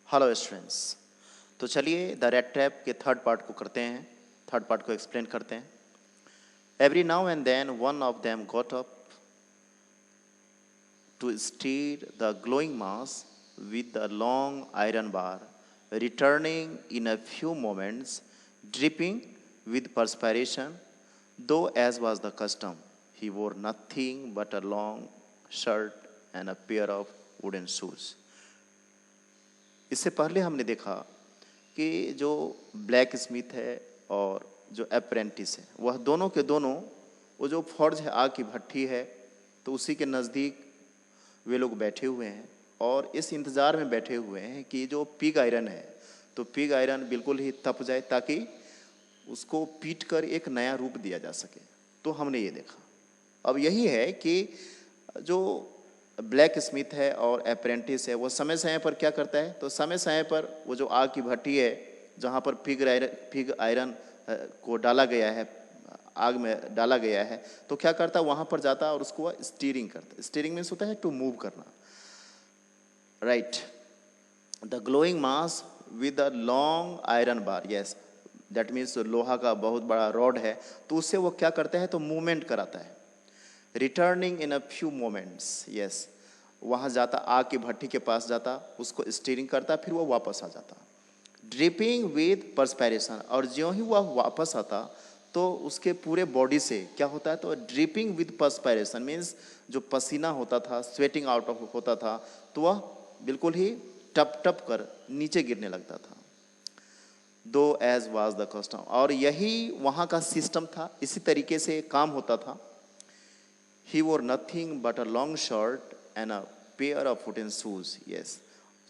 Hello students. तो चलिए the rat trap के थर्ड पार्ट को करते हैं, थर्ड पार्ट को एक्सप्लेन करते हैं। Every now and then one of them got up to stir the glowing mass with the long iron bar, returning in a few moments, dripping with perspiration, though as was the custom, he wore nothing but a long shirt and a pair of wooden shoes. इससे पहले हमने देखा कि जो black Smith है और जो apprentice है वह दोनों के दोनों वो जो फॉर्ज है, आग की भट्ठी है, तो उसी के नज़दीक वे लोग बैठे हुए हैं और इस इंतज़ार में बैठे हुए हैं कि जो पिग आयरन है तो पिग आयरन बिल्कुल ही तप जाए ताकि उसको पीट कर एक नया रूप दिया जा सके। तो हमने ये देखा। अब यही है कि जो ब्लैक स्मिथ है और अप्रेंटिस है वो समय समय पर क्या करता है, तो समय समय पर वो जो आग की भट्टी है जहाँ पर पिग आयरन को डाला गया है, आग में डाला गया है, तो क्या करता है वहाँ पर जाता और उसको स्टीयरिंग करता। स्टीयरिंग मीन्स होता है टू मूव करना, right. The glowing mass with a long iron bar, yes, that means लोहा का बहुत बड़ा रॉड है, तो उससे वो क्या करता है, तो मूवमेंट कराता है। Returning in a few moments, yes, वहाँ जाता, आग की भट्टी के पास जाता, उसको स्टीयरिंग करता, फिर वो वापस आ जाता। ड्रिपिंग विद परस्पायरेशन, और ज्यों ही वह वापस आता तो उसके पूरे बॉडी से क्या होता है, तो ड्रिपिंग विद परस्पायरेशन मीन्स जो पसीना होता था, स्वेटिंग आउट ऑफ होता था, तो वह बिल्कुल ही टप टप कर नीचे गिरने लगता था। दो एज वाज द कस्टम, और यही वहाँ का सिस्टम था, इसी तरीके से काम होता था। ही वोर nothing but a long shirt and a pair of wooden shoes, yes,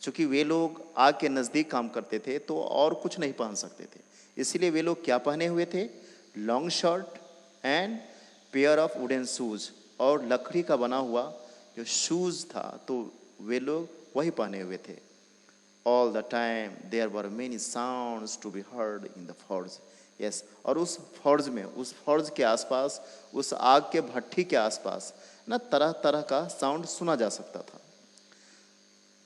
चूँकि वे लोग आग के नज़दीक काम करते थे तो और कुछ नहीं पहन सकते थे, इसीलिए वे लोग क्या पहने हुए थे, long shirt and pair of wooden shoes, और लकड़ी का बना हुआ जो शूज़ था तो वे लोग वही पहने हुए थे। All the time there were many sounds to be heard in the forge, yes, और उस फॉर्ज में, उस फॉर्ज के आसपास, उस आग के भट्टी के आसपास ना तरह तरह का साउंड सुना जा सकता था।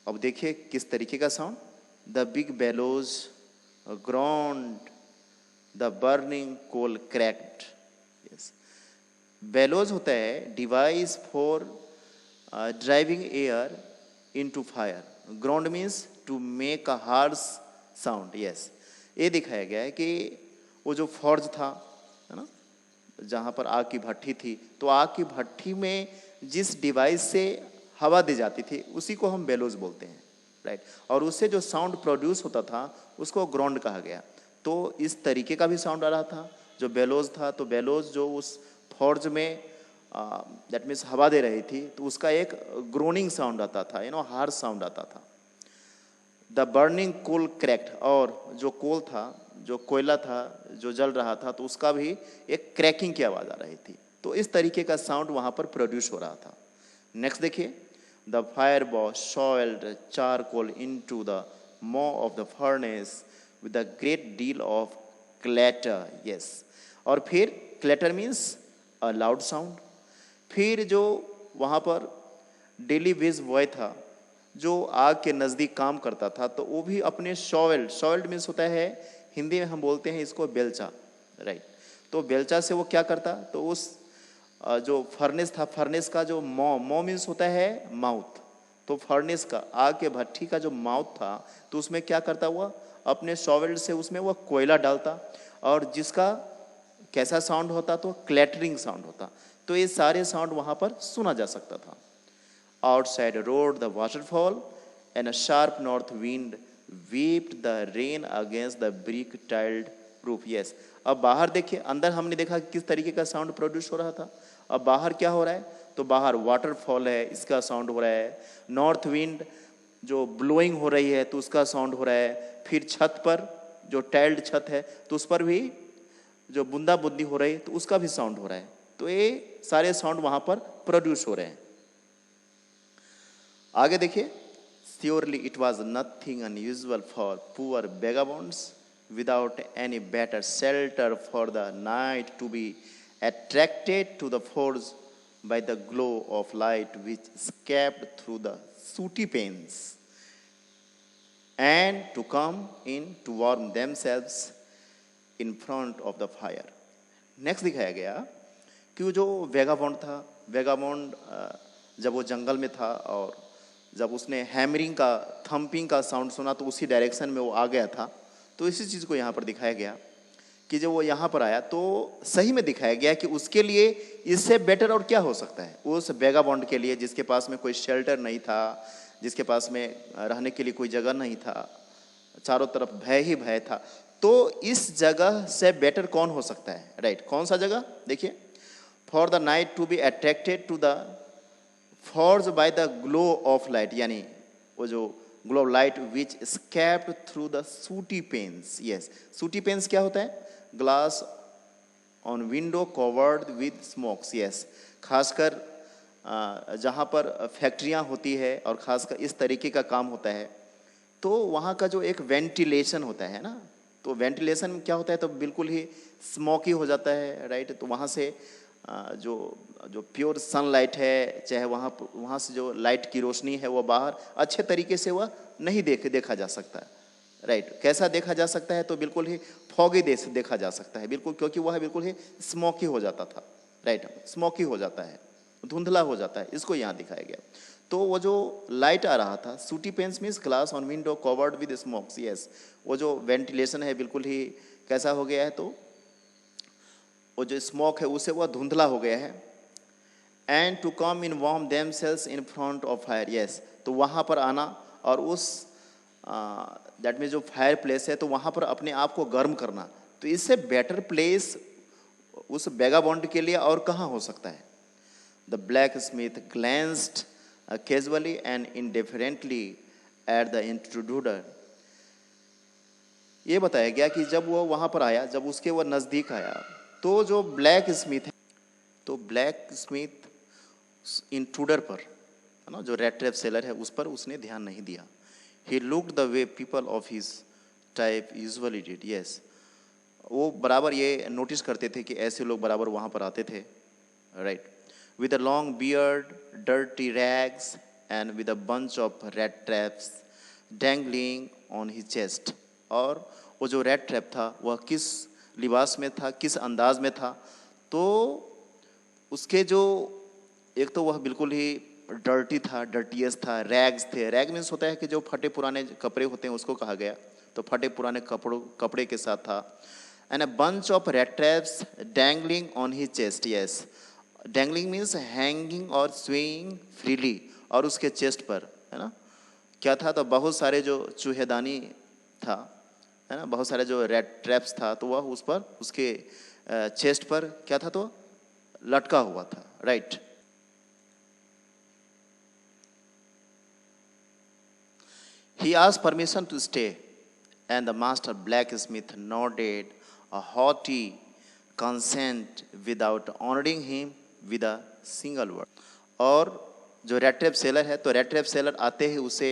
अब देखिए किस तरीके का sound, the big bellows groaned, the burning coal cracked, yes. Bellows होता है device for driving air into fire, groaned means to make a harsh sound, yes. ये दिखाया गया है कि वो जो फॉर्ज था, है ना, जहाँ पर आग की भट्टी थी, तो आग की भट्टी में जिस डिवाइस से हवा दी जाती थी उसी को हम बेलोज बोलते हैं, राइट, और उससे जो साउंड प्रोड्यूस होता था उसको ग्राउंड कहा गया। तो इस तरीके का भी साउंड आ रहा था जो बेलोज था, तो बेलोज जो उस फॉर्ज में दैट मीन्स हवा दे रही थी, तो उसका एक ग्रोनिंग साउंड आता था, हार्श साउंड आता था। द बर्निंग कोल क्रैक्ड, और जो कोल था, जो कोयला था जो जल रहा था, तो उसका भी एक क्रैकिंग की आवाज़ आ रही थी। तो इस तरीके का साउंड वहाँ पर प्रोड्यूस हो रहा था। नेक्स्ट देखिए, the fire boss soiled charcoal into the maw of the furnace with a great deal of clatter, yes, और फिर clatter means a loud sound. फिर जो वहाँ पर डेली वेज बॉय था जो आग के नज़दीक काम करता था, तो वो भी अपने शॉवेल्ड मीन्स होता है, हिंदी में हम बोलते हैं इसको बेलचा, राइट। तो बेलचा से वो क्या करता, तो उस जो फर्नेस था, फर्नेस का जो मॉ मीन्स होता है माउथ, तो फर्नेस का, आग के भट्टी का जो माउथ था, तो उसमें क्या करता हुआ, अपने शॉवेल्ड से उसमें वह कोयला डालता, और जिसका कैसा साउंड होता, तो क्लैटरिंग साउंड होता। तो ये सारे साउंड वहाँ पर सुना जा सकता था। Outside roared the waterfall, and a sharp north wind whipped the rain against the brick tiled roof, yes। अब बाहर देखिए, अंदर हमने देखा किस तरीके का साउंड प्रोड्यूस हो रहा था, अब बाहर क्या हो रहा है, तो बाहर वाटरफॉल है, इसका साउंड हो रहा है। नॉर्थ विंड जो ब्लोइंग हो रही है तो उसका साउंड हो रहा है। फिर छत पर जो टाइल्ड छत है तो उस पर भी जो बूंदा बूंदी हो रही है तो उसका भी साउंड हो रहा है। तो ये सारे साउंड वहाँ पर प्रोड्यूस हो रहे हैं। आगे देखिए, surely it was nothing unusual for poor vagabonds without any better shelter for the night to be attracted to the forge by the glow of light which escaped through the sooty panes and to come in to warm themselves in front of the fire. Next दिखाया गया कि वो जो vagabond था, vagabond जब वो जंगल में था और जब उसने हैमरिंग का, थम्पिंग का साउंड सुना तो उसी डायरेक्शन में वो आ गया था। तो इसी चीज़ को यहाँ पर दिखाया गया कि जब वो यहाँ पर आया तो सही में दिखाया गया कि उसके लिए इससे बेटर और क्या हो सकता है। उस वेगाबॉन्ड के लिए जिसके पास में कोई शेल्टर नहीं था, जिसके पास में रहने के लिए कोई जगह नहीं था, चारों तरफ भय ही भय था, तो इस जगह से बेटर कौन हो सकता है, राइट? कौन सा जगह? देखिए, for the night to be attracted to the forge by the glow of light, यानी वो जो glow of light which escaped through the sooty panes. Yes, sooty panes क्या होता है? Glass on window covered with smokes. Yes, खासकर जहाँ पर फैक्ट्रियाँ होती है और ख़ासकर इस तरीके का काम होता है तो वहाँ का जो एक वेंटिलेशन होता है ना, तो वेंटिलेशन क्या होता है, तो बिल्कुल ही स्मोकी हो जाता है, राइट? तो वहाँ से जो जो प्योर सनलाइट है, चाहे वहाँ से जो लाइट की रोशनी है वो बाहर अच्छे तरीके से वह नहीं देखा जा सकता, राइट? कैसा देखा जा सकता है? तो बिल्कुल ही फॉगी देखा जा सकता है, बिल्कुल, क्योंकि वह बिल्कुल ही स्मोकी हो जाता था, राइट? स्मोकी हो जाता है, धुंधला हो जाता है, इसको यहाँ दिखाया गया। तो वो जो लाइट आ रहा था, sooty panes means glass on window covered with smokes. Yes, वो जो वेंटिलेशन है बिल्कुल ही कैसा हो गया है, तो वो जो स्मोक है उससे वह धुंधला हो गया है। And to come in warm themselves in front of fire. Yes, तो वहाँ पर आना और उस दैट मीन्स जो फायर प्लेस है तो वहाँ पर अपने आप को गर्म करना, तो इससे बेटर प्लेस उस वेगाबॉन्ड के लिए और कहाँ हो सकता है? The blacksmith glanced casually and indifferently at the intruder। ये बताया गया कि जब वो वहाँ पर आया, जब उसके वो नज़दीक आया, तो जो ब्लैक स्मिथ है, तो ब्लैक स्मिथ इंट्रूडर पर, है ना, जो रेड ट्रैप सेलर है उस पर उसने ध्यान नहीं दिया। He looked the way people of his type usually did. Yes, वो बराबर ये नोटिस करते थे कि ऐसे लोग बराबर वहाँ पर आते थे, right? With a long beard, dirty rags, and with a bunch of rat traps dangling on his chest। और वो जो रेड ट्रैप था वह किस लिबास में था, किस अंदाज में था, तो उसके जो एक तो वह बिल्कुल ही डर्टी था, डर्टीएस था, रैग्स थे। रैग मीन्स होता है कि जो फटे पुराने कपड़े होते हैं उसको कहा गया, तो फटे पुराने कपड़े के साथ था। And a bunch of red traps dangling on his chest. Yes, dangling means hanging और स्विंग फ्रीली, और उसके चेस्ट पर, है ना, क्या था, तो बहुत सारे जो चूहेदानी था, है ना, बहुत सारे जो रेड ट्रैप्स था, तो वह उस पर, उसके चेस्ट पर क्या था, तो लटका हुआ था, right? He asked permission to stay, and the master blacksmith nodded a hearty consent without honoring him with a single word। और जो रेड ट्रैप सेलर है, तो रेड ट्रैप सेलर आते ही उसे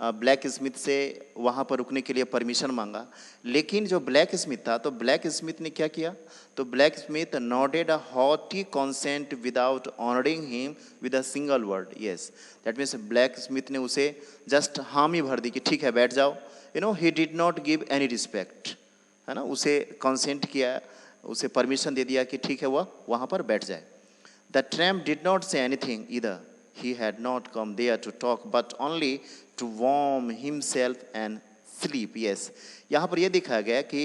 ब्लैक स्मिथ से वहाँ पर रुकने के लिए परमिशन मांगा, लेकिन जो ब्लैक स्मिथ था, तो ब्लैक स्मिथ ने क्या किया, तो blacksmith nodded a haughty consent without honouring him with a single word. Yes, that means blacksmith ने उसे जस्ट हामी भर दी कि ठीक है बैठ जाओ, you know, he did not give any respect, है ना, उसे कॉन्सेंट किया, उसे परमिशन दे दिया कि ठीक है वह वहाँ पर बैठ जाए। The tramp did not say anything either, he had not come there to talk but only to warm himself and sleep। yes, यहाँ पर यह दिखाया गया कि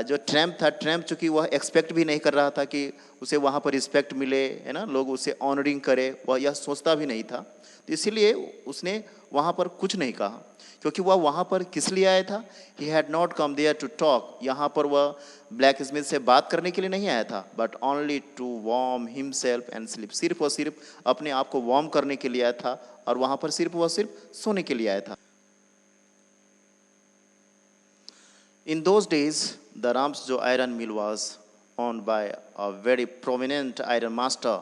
जो ट्रैम्प था, ट्रैम्प चूँकि वह एक्सपेक्ट भी नहीं कर रहा था कि उसे वहाँ पर रिस्पेक्ट मिले, है ना, लोग उसे ऑनरिंग करे, वह यह सोचता भी नहीं था, तो इसीलिए उसने वहाँ पर कुछ नहीं कहा, क्योंकि वह वहाँ पर किस लिए आया था। He had not come there to talk, यहाँ पर वह ब्लैक स्मिथ से बात करने के लिए नहीं आया था, but only to warm himself and sleep, सिर्फ और सिर्फ अपने आप को वार्म करने के लिए आया था, और वहाँ पर सिर्फ वह सिर्फ सोने के लिए आया था। In those days the Rams जो iron mill was owned by a very prominent iron master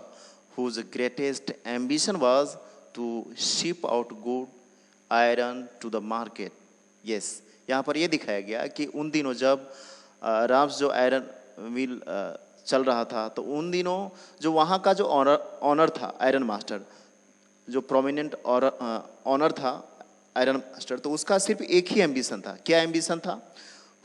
whose greatest ambition was to ship out good iron to the market। yes, यहाँ पर ये दिखाया गया कि उन दिनों जब राम्स जो आयरन मिल चल रहा था, तो उन दिनों जो वहाँ का जो ऑनर था, आयरन मास्टर जो प्रोमिनेंट ऑनर था आयरन मास्टर, तो उसका सिर्फ एक ही एम्बिशन था। क्या एम्बिशन था?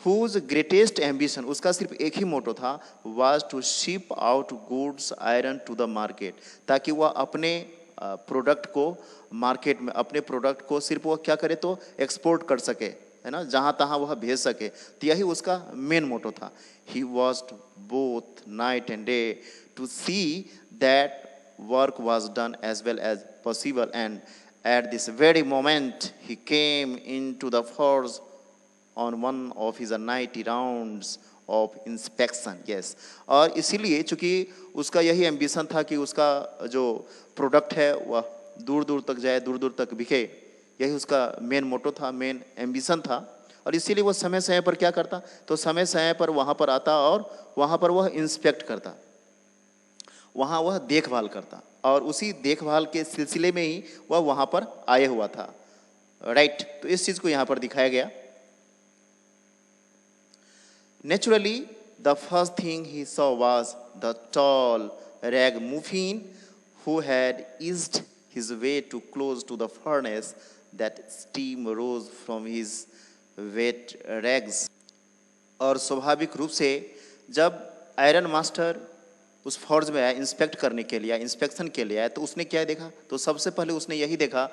हुज ग्रेटेस्ट एम्बिशन, उसका सिर्फ एक ही मोटो था, was to ship out goods iron to the market, ताकि वह अपने प्रोडक्ट को मार्केट में, अपने प्रोडक्ट को सिर्फ वह क्या करे तो एक्सपोर्ट कर सके, है ना, जहाँ तहाँ वह भेज सके। तो यही उसका मेन मोटो था। He was both night and day to see that work was done as well as possible, and at this very moment he came into the force on one of his nighty rounds of inspection. Yes, और इसीलिए चूंकि उसका यही ambition था कि उसका जो product है वह दूर दूर तक जाए, दूर दूर तक बिके, यही उसका मेन मोटो था, मेन एम्बिशन था। और इसीलिए वो समय समय पर क्या करता, तो समय समय पर वहाँ पर आता और वहाँ पर वह इंस्पेक्ट करता, वहाँ वह देखभाल करता, और उसी देखभाल के सिलसिले में ही वह वहाँ पर आया हुआ था। राइट, तो इस चीज़ को यहाँ पर दिखाया गया। Naturally the first thing he saw was the tall ragamuffin who had eased his way too close to the furnace that steam rose from his wet rags। और स्वाभाविक रूप से जब आयरन मास्टर उस फौज में आया इंस्पेक्ट करने के लिए, इंस्पेक्शन के लिए आया, तो उसने क्या देखा, तो सबसे पहले उसने यही देखा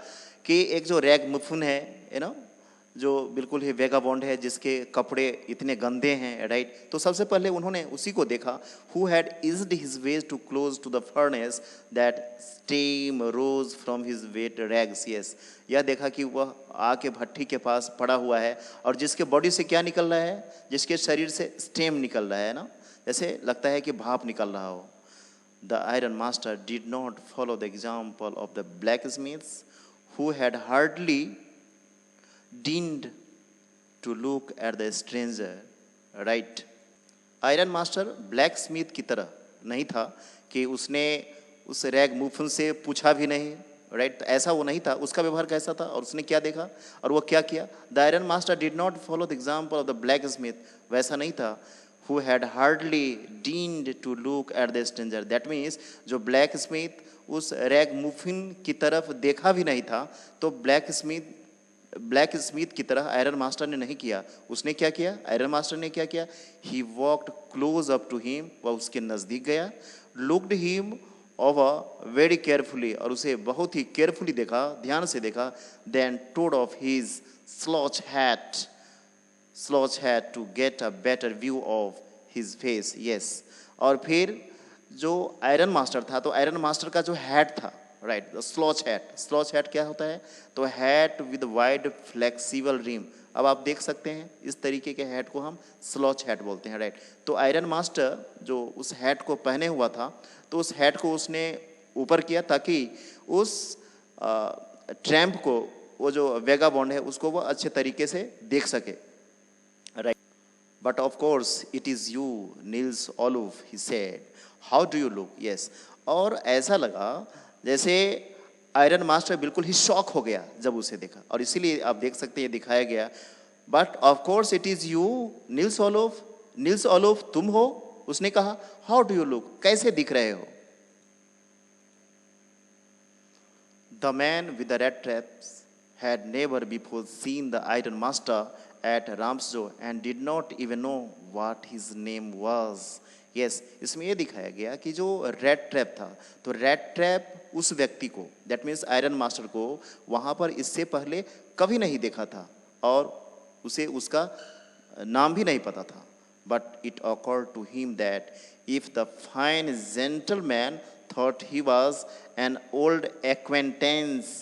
कि एक जो रैग मुफुन है ना, जो बिल्कुल ही वेगाबॉन्ड है, जिसके कपड़े इतने गंदे हैं। राइट, तो सबसे पहले उन्होंने उसी को देखा। Who had eased his ways too close to the furnace that steam rose from his wet rags. Yes, यह देखा कि वह आके भट्टी के पास पड़ा हुआ है और जिसके बॉडी से क्या निकल रहा है, जिसके शरीर से स्टेम निकल रहा है ना, जैसे लगता है कि भाप निकल रहा हो। The iron master did not follow the example of the blacksmiths who had hardly deigned to look at the stranger. Right, iron master blacksmith की तरह नहीं था कि उसने उस रैग मुफुन से पूछा भी नहीं। राइट, तो ऐसा वो नहीं था। उसका व्यवहार कैसा था और उसने क्या देखा और वो क्या किया? The iron master did not follow the example of the black Smith, वैसा नहीं था। Who had hardly deigned to look at the stranger, that means जो ब्लैक स्मिथ उस रैग मुफिन की तरफ देखा भी नहीं था, तो ब्लैक स्मिथ की तरह आयरन मास्टर ने नहीं किया। उसने क्या किया? आयरन मास्टर ने क्या किया? He walked close up to him, वह उसके नज़दीक गया, looked him over very carefully, और उसे बहुत ही केयरफुली देखा, ध्यान से देखा, then took off his slouch hat to get a better view of his face। yes, और फिर जो आयरन मास्टर था, तो आयरन मास्टर का जो हैट था, राइट, स्लॉच हैट क्या होता है? तो hat with wide flexible rim. अब आप देख सकते हैं इस तरीके के हैट को हम स्लॉच हैट बोलते हैं। राइट, तो आयरन मास्टर जो उस हैट को पहने हुआ था, तो उस हैट को उसने ऊपर किया ताकि उस ट्रैम्प को, वो जो वेगाबॉन्ड है, उसको वो अच्छे तरीके से देख सके। Right. But of course, it is you, Nils Olof, he said. How do you look? Yes. और ऐसा लगा जैसे आयरन मास्टर बिल्कुल ही शॉक हो गया जब उसे देखा, और इसीलिए आप देख सकते हैं ये दिखाया गया। But of course it is you, Nils Olaf, तुम हो। उसने कहा, हाउ डू यू लुक, कैसे दिख रहे हो? The man with the red traps had never before seen the iron master at Ramsjo and did not even know what his name was। yes, इसमें ये दिखाया गया कि जो रेड ट्रैप था, तो रेड ट्रैप उस व्यक्ति को, दैट मीन्स आयरन मास्टर को, वहाँ पर इससे पहले कभी नहीं देखा था और उसे उसका नाम भी नहीं पता था। But it occurred to him that if the fine gentleman thought he was an old acquaintance,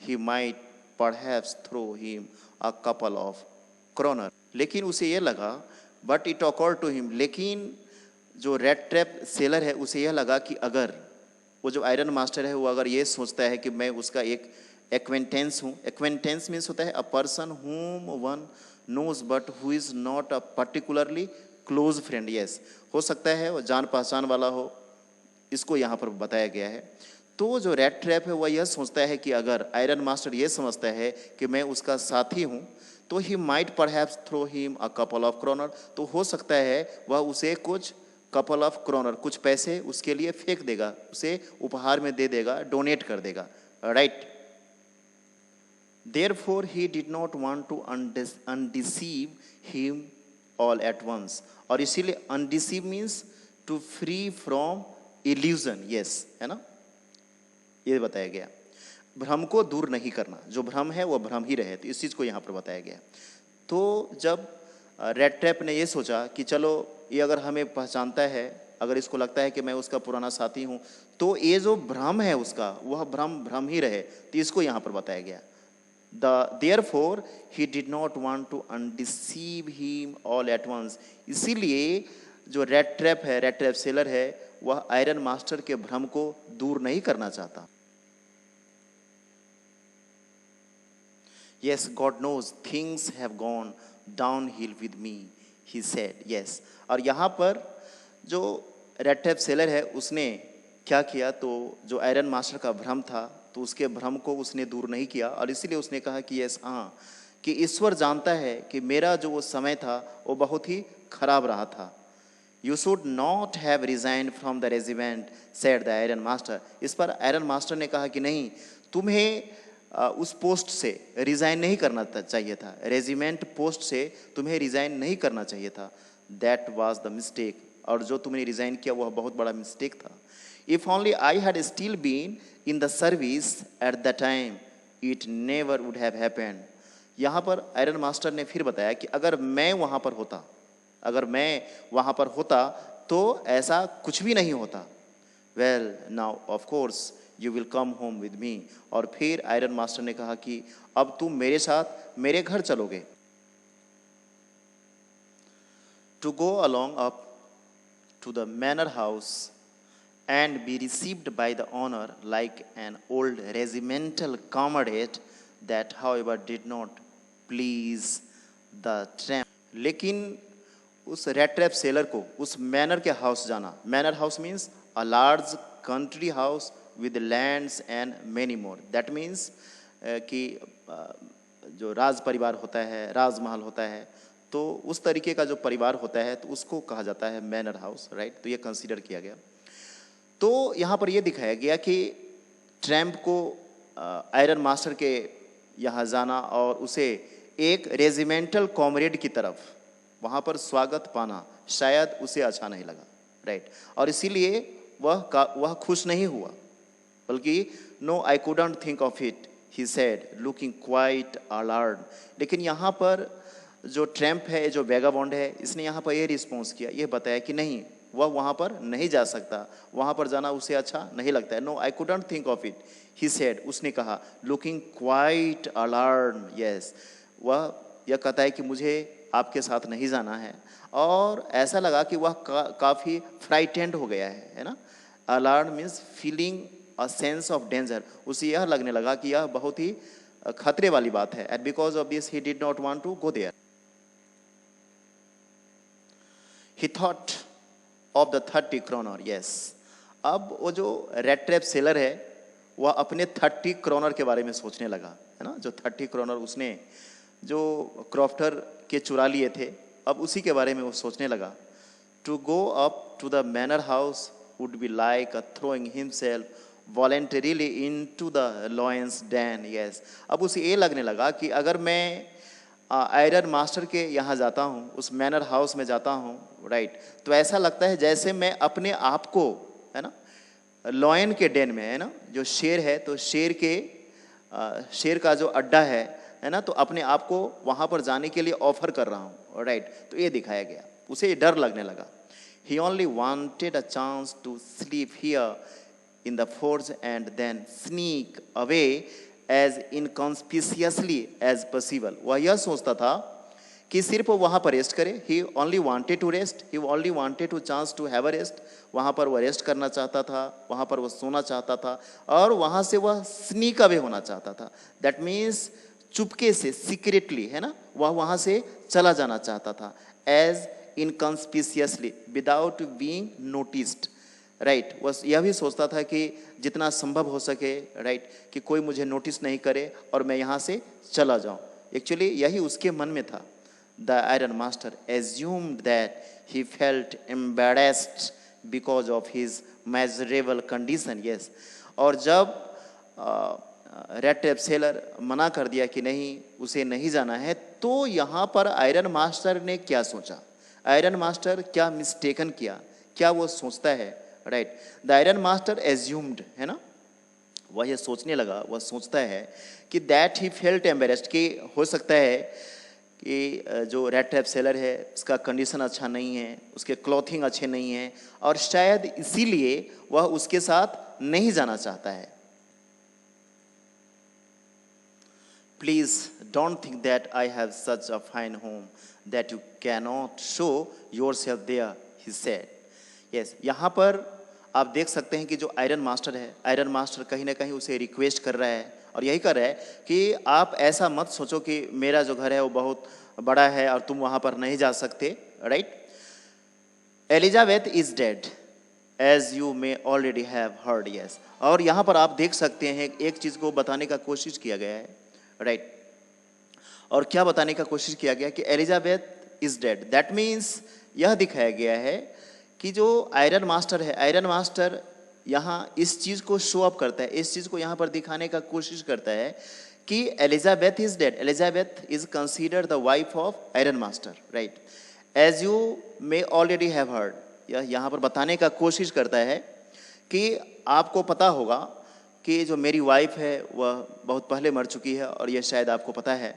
he might perhaps throw him a couple of kroner। लेकिन उसे ये लगा, but it occurred to him, लेकिन जो रेड ट्रैप सेलर है उसे यह लगा कि अगर वो जो आयरन मास्टर है वो अगर ये सोचता है कि मैं उसका एक एक्वेंटेंस हूँ। एक्वेंटेंस मीन्स होता है a person whom one knows but who is not a particularly close friend। yes, हो सकता है वो जान पहचान वाला हो, इसको यहाँ पर बताया गया है। तो जो रेड ट्रैप है वह यह सोचता है कि अगर आयरन मास्टर ये समझता है कि मैं उसका साथी हूँ, तो he might perhaps throw him a couple of kronor, तो हो सकता है वह उसे कुछ कपल ऑफ क्रोनर, कुछ पैसे उसके लिए फेंक देगा, उसे उपहार में दे देगा, डोनेट कर देगा। Right, Therefore, he did not want to undeceive him all at once. और इसीलिए undeceive means to free from illusion. Yes, है ना, ये बताया गया। भ्रम को दूर नहीं करना, जो भ्रम है वो भ्रम ही रहे, तो इस चीज़ को यहाँ पर बताया गया। तो जब रेड ट्रैप ने ये सोचा कि चलो ये अगर हमें पहचानता है, अगर इसको लगता है कि मैं उसका पुराना साथी हूँ, तो ये जो भ्रम है उसका, वह भ्रम भ्रम ही रहे, तो इसको यहाँ पर बताया गया। Therefore he did not want to undeceive him all at once. इसीलिए जो रेड ट्रैप है, रेड ट्रैप सेलर है, वह आयरन मास्टर के भ्रम को दूर नहीं करना चाहता। Yes, God knows things have gone downhill with me, he said. Yes, और यहाँ पर जो रेड ट्रैप सेलर है उसने क्या किया, तो जो आयरन मास्टर का भ्रम था, तो उसके भ्रम को उसने दूर नहीं किया, और इसीलिए उसने कहा कि यस, हाँ, कि ईश्वर जानता है कि मेरा जो वो समय था वो बहुत ही खराब रहा था। You should not have resign from the regiment, said the iron master. इस पर आयरन मास्टर ने कहा कि नहीं, तुम्हें उस पोस्ट से रिजाइन नहीं करना चाहिए था, रेजिमेंट पोस्ट से तुम्हें रिजाइन नहीं करना चाहिए था। दैट वाज द मिस्टेक, और जो तुमने रिजाइन किया वह बहुत बड़ा मिस्टेक था। If only I had still been in the service at the time, it never would have happened. यहाँ पर आयरन मास्टर ने फिर बताया कि अगर मैं वहाँ पर होता, अगर मैं वहाँ पर होता तो ऐसा कुछ भी नहीं होता। Well now of course you will come home with me. और फिर आयरन मास्टर ने कहा कि अब तुम मेरे साथ मेरे घर चलोगे। To go along up to the manor house and be received by the honor like an old regimental comrade, that however did not please the tramp. लेकिन उस रेड ट्रैप सेलर को उस मैनर के हाउस जाना, manor house means a large country house with lands and many more. That means कि जो राज परिवार होता है, राजमहल होता है, तो उस तरीके का जो परिवार होता है तो उसको कहा जाता है मैनर हाउस, राइट। तो ये कंसीडर किया गया। तो यहाँ पर यह दिखाया गया कि ट्रैम्प को आयरन मास्टर के यहाँ जाना और उसे एक रेजिमेंटल कॉमरेड की तरफ वहाँ पर स्वागत पाना शायद उसे अच्छा नहीं लगा, राइट। और इसीलिए वह खुश नहीं हुआ, बल्कि no I couldn't think of it, he said looking quite alert. लेकिन यहाँ पर जो ट्रैम्प है, जो वेगाबॉन्ड है, इसने यहाँ पर यह रिस्पॉन्स किया, यह बताया कि नहीं, वह वहाँ पर नहीं जा सकता, वहाँ पर जाना उसे अच्छा नहीं लगता है। No I couldn't think of it, he said, उसने कहा, लुकिंग क्वाइट अलर्ट। यस, वह यह कहता है कि मुझे आपके साथ नहीं जाना है, और ऐसा लगा कि वह काफ़ी फ्राइटेंड हो गया है ना। Alert means feeling a sense of danger. उसे यह लगने लगा कि यह बहुत ही खतरे वाली बात है, and because of this he did not want to go there. He thought of the 30 kronor. Yes, अब वो जो रेड ट्रैप सेलर है वह अपने 30 क्रोनर के बारे में सोचने लगा, है ना। जो 30 क्रोनर उसने जो क्रॉफ्टर के चुरा लिए थे, अब उसी के बारे में वो सोचने लगा। To go up to the manor house would be like throwing himself voluntarily into the lion's den. Yes, अब उसे ये लगने लगा कि अगर मैं आयरन मास्टर के यहाँ जाता हूँ, उस मैनर हाउस में जाता हूँ, राइट, तो ऐसा लगता है जैसे मैं अपने आप को, है ना, लॉयन के डेन में, है ना, जो शेर है, तो शेर का जो अड्डा है ना, तो अपने आप को वहाँ पर जाने के लिए ऑफर कर रहा हूँ, राइट। तो ये दिखाया गया, उसे डर लगने लगा। He only wanted a chance to sleep here in the forge and then sneak away as inconspicuously as possible. वह यह सोचता था कि सिर्फ वहाँ पर रेस्ट करे। He only wanted to rest, he only wanted to chance to have a rest. वहाँ पर वह रेस्ट करना चाहता था, वहाँ पर वह सोना चाहता था, और वहाँ से वह स्नीक अवे होना चाहता था। दैट मीन्स चुपके से, सीक्रेटली, है ना, वह वहाँ से चला जाना चाहता था, as inconspicuously, without being noticed, right. वह यह भी सोचता था कि जितना संभव हो सके, राइट, कि कोई मुझे नोटिस नहीं करे और मैं यहाँ से चला जाऊँ। एक्चुअली यही उसके मन में था। The iron master assumed that he felt embarrassed because of his miserable condition. Yes, और जब रेड टेप सेलर मना कर दिया कि नहीं, उसे नहीं जाना है, तो यहाँ पर आयरन मास्टर ने क्या सोचा, आयरन मास्टर क्या मिस्टेकन किया, क्या वो सोचता है, right. The iron master assumed, है ना, वह ये सोचने लगा, वह सोचता है कि दैट ही फेल्ट एम्बेरेस्ड, कि हो सकता है कि जो रेड टेप सेलर है उसका कंडीशन अच्छा नहीं है, उसके क्लॉथिंग अच्छे नहीं हैं, और शायद इसीलिए वह उसके साथ नहीं जाना चाहता है। Please don't think that I have such a fine home that you cannot show yourself there, he said. Yes, यहाँ पर आप देख सकते हैं कि जो आयरन मास्टर है, आयरन मास्टर कहीं ना कहीं उसे रिक्वेस्ट कर रहा है, और यही कर रहा है कि आप ऐसा मत सोचो कि मेरा जो घर है वो बहुत बड़ा है और तुम वहाँ पर नहीं जा सकते, right. Elizabeth is dead as you may already have heard, yes. और यहाँ पर आप देख सकते हैं एक चीज़ को बताने का कोशिश किया गया है, राइट। और क्या बताने का कोशिश किया गया कि Elizabeth is dead, that means यह दिखाया गया है कि जो आयरन मास्टर है, आयरन मास्टर यहाँ इस चीज़ को शो अप करता है, इस चीज़ को यहाँ पर दिखाने का कोशिश करता है कि Elizabeth is dead, Elizabeth is considered the wife of iron master, right, as you may already have heard. यह यहाँ पर बताने का कोशिश करता है कि आपको पता होगा कि जो मेरी वाइफ है वह बहुत पहले मर चुकी है, और यह शायद आपको पता है।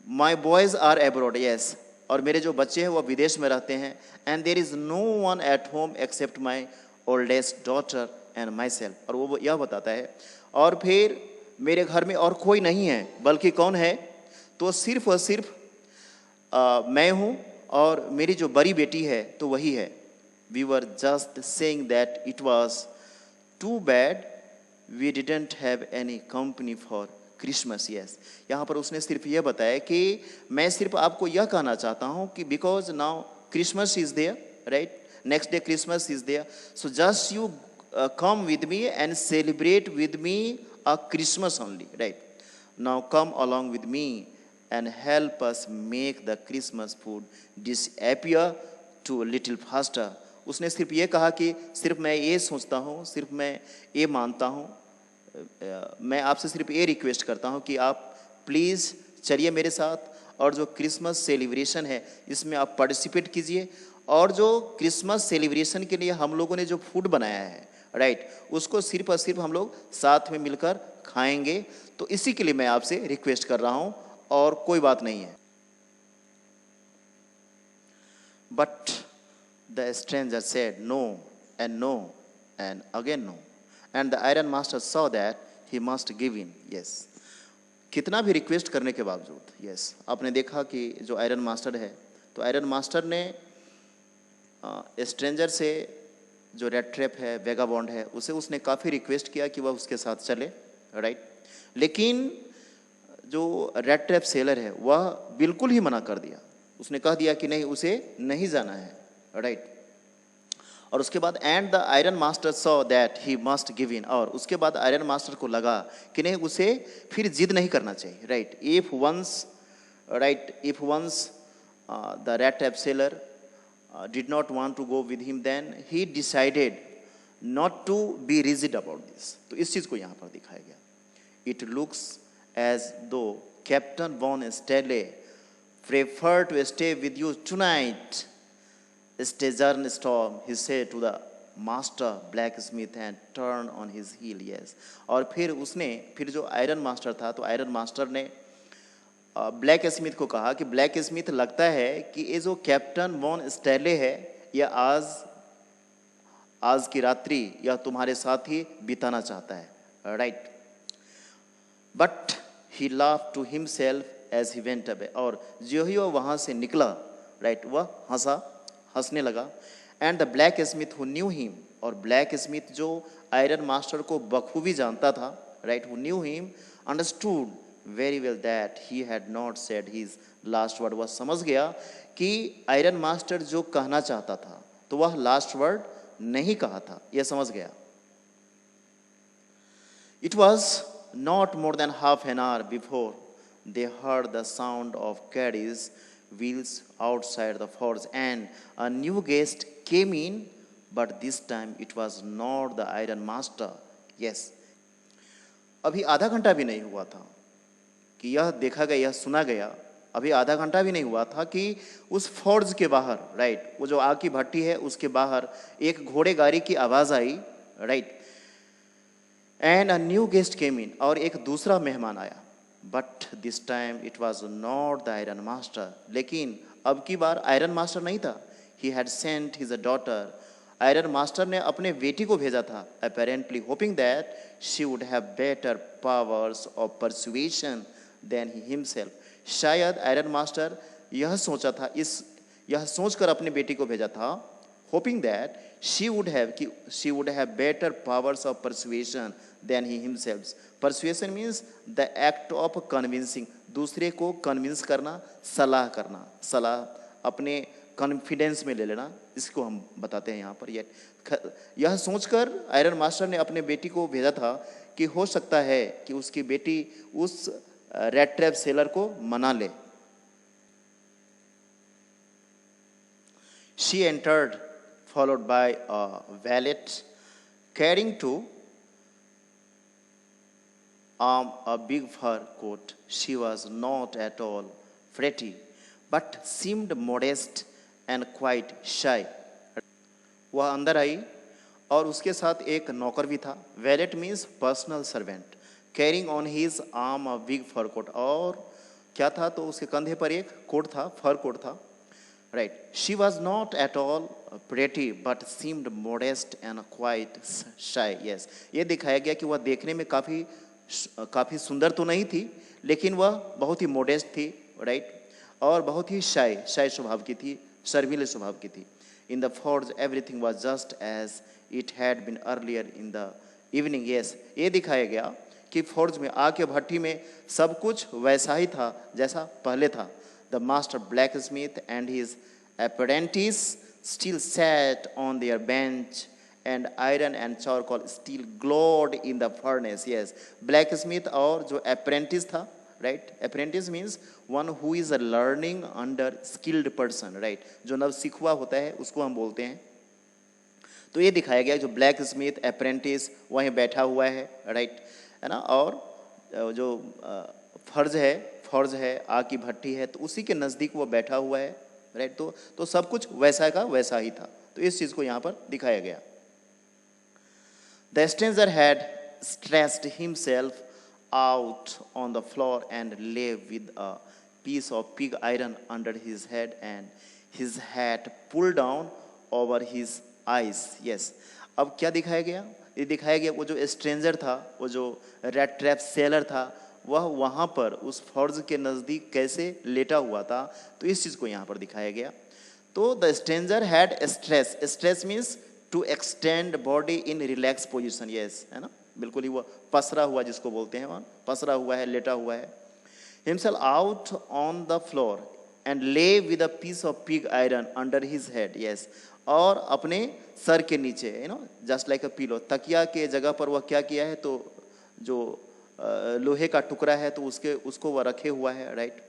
माई बॉयज़ आर एब्रॉड, यस, और मेरे जो बच्चे हैं वह विदेश में रहते हैं। And there is no one at home except my oldest daughter and myself, और वो यह बताता है, और फिर मेरे घर में और कोई नहीं है, बल्कि कौन है, तो सिर्फ और सिर्फ मैं हूँ और मेरी जो बड़ी बेटी है तो वही है। We were just saying that it was too bad we didn't have any company for Christmas, yes. यहाँ पर उसने सिर्फ यह बताया कि मैं सिर्फ आपको यह कहना चाहता हूँ कि because now Christmas is there, right, next day Christmas is there, so just you come with me and celebrate with me a Christmas only, right? Now come along with me and help us make the Christmas food disappear to a little faster. उसने सिर्फ ये कहा कि सिर्फ मैं ये सोचता हूँ, सिर्फ मैं ये मानता हूँ, मैं आपसे सिर्फ ये रिक्वेस्ट करता हूँ कि आप प्लीज़ चलिए मेरे साथ, और जो क्रिसमस सेलिब्रेशन है इसमें आप पार्टिसिपेट कीजिए, और जो क्रिसमस सेलिब्रेशन के लिए हम लोगों ने जो फूड बनाया है, राइट, उसको सिर्फ और सिर्फ हम लोग साथ में मिलकर खाएंगे। तो इसी के लिए मैं आपसे रिक्वेस्ट कर रहा हूँ, और कोई बात नहीं है। But the stranger said no and again no, and the iron master saw that he must give in, yes. कितना भी रिक्वेस्ट करने के बावजूद, यस, आपने देखा कि जो आयरन मास्टर है, तो आयरन मास्टर ने स्ट्रेंजर से, जो रेड ट्रैप है, वेगाबॉन्ड है, उसे उसने काफ़ी रिक्वेस्ट किया कि वह उसके साथ चले, राइट, लेकिन जो रेड ट्रैप सेलर है वह बिल्कुल ही मना कर दिया। उसने कह दिया कि नहीं, उसे नहीं जाना है, राइट। और उसके बाद and the iron master saw that he must give इन, और उसके बाद आयरन मास्टर को लगा कि नहीं, उसे फिर जिद नहीं करना चाहिए, right. If once the rat trap seller did not want to go with him, then he decided not to be rigid about this. तो इस चीज़ को यहाँ पर दिखाया गया। It looks as though Captain Von Stelle preferred to stay with you tonight. Stern storm, he said to the master blacksmith and turned on his heel, yes. और फिर जो आयरन मास्टर था, तो आयरन मास्टर ने black Smith को कहा कि black Smith, लगता है कि ये जो कैप्टन वॉन स्टेले है, यह आज की रात्रि यह तुम्हारे साथ ही बिताना चाहता है, right. But he laugh to himself as he went away, और जो ही वह वहाँ से निकला, राइट, वह हंसने लगा। And the black Smith who knew him, और ब्लैक स्मिथ जो आयरन मास्टर को बखूबी जानता था, right, who knew him understood very well that he had not said his last word. वह समझ गया कि आयरन मास्टर जो कहना चाहता था, तो वह लास्ट वर्ड नहीं कहा था, यह समझ गया। It was not more than half an hour before they heard the sound of carries wheels outside the forge, and a new guest came in, but this time it was not the iron master, yes. अभी आधा घंटा भी नहीं हुआ था कि यह देखा गया, यह सुना गया, अभी आधा घंटा भी नहीं हुआ था कि उस फोर्ज के बाहर, राइट, वो जो आग की भट्टी है उसके बाहर एक घोड़े गाड़ी की आवाज आई, right, and a new guest came in, और एक दूसरा मेहमान आया, but this time it was not the iron master, लेकिन अब की बार आयरन मास्टर नहीं था। He had sent his daughter, iron master ने अपने बेटी को भेजा था, apparently hoping that she would have better powers of persuasion than he himself. शायद आयरन मास्टर यह सोचकर अपने बेटी को भेजा था, hoping that she would have better powers of persuasion than he himself. Persuasion means the act of convincing, दूसरे को कन्विंस करना, सलाह अपने कॉन्फिडेंस में ले लेना, इसको हम बताते हैं यहाँ पर। यह सोचकर आयरन मास्टर ने अपने बेटी को भेजा था कि हो सकता है कि उसकी बेटी उस रेड ट्रैप सेलर को मना ले। She entered, followed by a valet carrying to arm a big fur coat. She was not at all pretty, but seemed modest and quite shy. वह अंदर आई और उसके साथ एक नौकर भी था। Valet means personal servant. Carrying on his arm a big fur coat, और क्या था तो उसके कंधे पर एक कोट था, फर कोट था, right. She was not at all pretty but seemed modest and quite shy. Yes, ये दिखाया गया कि वह देखने में काफ़ी सुंदर तो नहीं थी, लेकिन वह बहुत ही मोडेस्ट थी, राइट, और बहुत ही शाय स्वभाव की थी, शर्मीले स्वभाव की थी। In the forge everything was just as it had been earlier in the evening. Yes, ये दिखाया गया कि फोर्ज में, आग के भट्टी में सब कुछ वैसा ही था जैसा पहले था। The master blacksmith and his apprentice still sat on their bench, and iron and charcoal still glowed in the furnace. Yes, blacksmith और जो apprentice था, right? Apprentice means one who is a learning under skilled person, right? जो नव सीखुआ होता है उसको हम बोलते हैं। तो ये दिखाया गया जो ब्लैक स्मिथ अप्रेंटिस वहीं बैठा हुआ है, राइट, है ना, और जो फर्ज है आग की भट्टी है, तो उसी के नज़दीक वो बैठा हुआ है, राइट। तो सब कुछ वैसा का वैसा ही था। तो इस चीज़ को यहाँ पर दिखाया गया। The stranger had stretched himself out on the floor and lay with a piece of pig iron under his head and his hat pull down over his eyes. Yes, अब क्या दिखाया गया? ये दिखाया गया वो जो स्ट्रेंजर था, वो जो रेड ट्रैप सेलर था, वह वहाँ पर उस फर्ज के नज़दीक कैसे लेटा हुआ था। तो इस चीज़ को यहाँ पर दिखाया गया। तो the stranger had stretch means to extend body in relax position. Yes, है ना, बिल्कुल ही वो पसरा हुआ जिसको बोलते हैं, वहाँ पसरा हुआ है, लेटा हुआ है। Himself out on the floor and lay with a piece of pig iron under his head. Yes, और अपने सर के नीचे, जस्ट लाइक अ पिलो, तकिया के जगह पर वह क्या किया है, तो जो लोहे का टुकड़ा है तो उसको वह रखे हुआ है, right.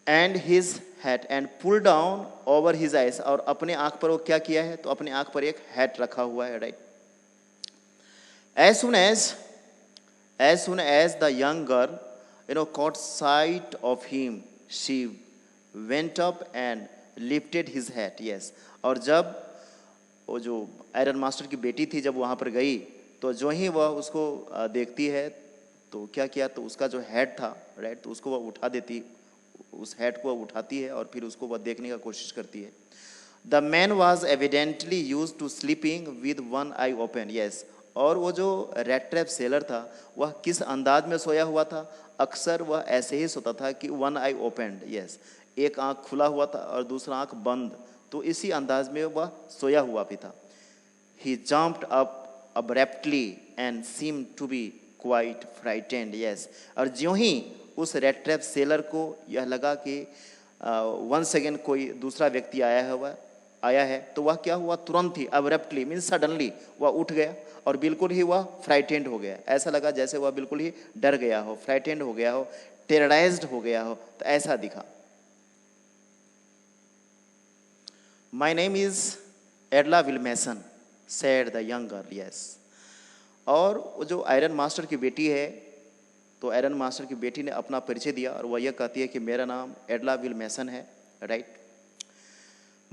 And his hat and pull down over his eyes, और अपने आंख पर वो क्या किया है, तो अपने आंख पर एक हैट रखा हुआ है, right. As soon as the young girl caught sight of him, she went up and lifted his hat. Yes, और जब वो जो आयरन मास्टर की बेटी थी जब वहाँ पर गई, तो जो ही वह उसको देखती है तो क्या किया, तो उसका जो हेड था, राइट, तो उसको वह उठा देती, उस हेड को वह उठाती है और फिर उसको वह देखने का कोशिश करती है। The man was evidently used to sleeping with one eye open. Yes, और वो जो रेड ट्रैप सेलर था वह किस अंदाज में सोया हुआ था? अक्सर वह ऐसे ही सोता था कि वन आई ओपन। यस, एक आंख खुला हुआ था और दूसरा आंख बंद, तो इसी अंदाज में वह सोया हुआ भी था। He jumped up abruptly and seemed to be quite frightened. Yes, और ज्यों ही उस रेड ट्रैप सेलर को यह लगा कि वंस अगेन कोई दूसरा व्यक्ति आया है, तो वह क्या हुआ, तुरंत ही, अब्रप्टली मीन्स सडनली, वह उठ गया और बिल्कुल ही वह फ्राइटेंड हो गया। ऐसा लगा जैसे वह बिल्कुल ही डर गया हो, फ्राइटेंड हो गया हो, टेरराइज्ड हो गया हो, तो ऐसा दिखा। My name is Edla Wilmason, said the young girl. Yes, और वो जो आयरन मास्टर की बेटी है, तो आयरन मास्टर की बेटी ने अपना परिचय दिया और वह यह कहती है कि मेरा नाम एडला विल मैसन है, right.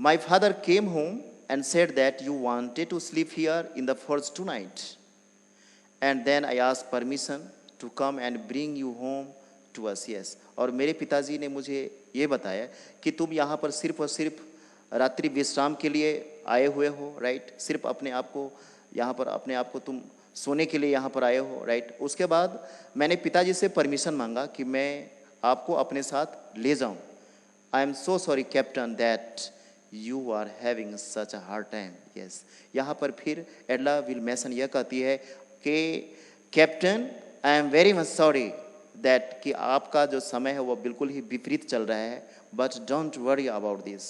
My father came home and said that you wanted to sleep here in the first 2 nights. And then I asked permission to come and bring you home to us. Yes. और मेरे पिताजी ने मुझे ये बताया कि तुम यहाँ पर सिर्फ और सिर्फ रात्रि विश्राम के लिए आए हुए हो, राइट। सिर्फ अपने आप को यहाँ पर अपने आप को तुम सोने के लिए यहाँ पर आए हो, राइट। उसके बाद मैंने पिताजी से परमिशन मांगा कि मैं आपको अपने साथ ले जाऊँ। I am so sorry captain that you are having such a hard time. Yes, यहाँ पर फिर एडला विल मैसन यह कहती है कि captain I am very much sorry that कि आपका जो समय है वो बिल्कुल ही विपरीत चल रहा है, but don't worry about this.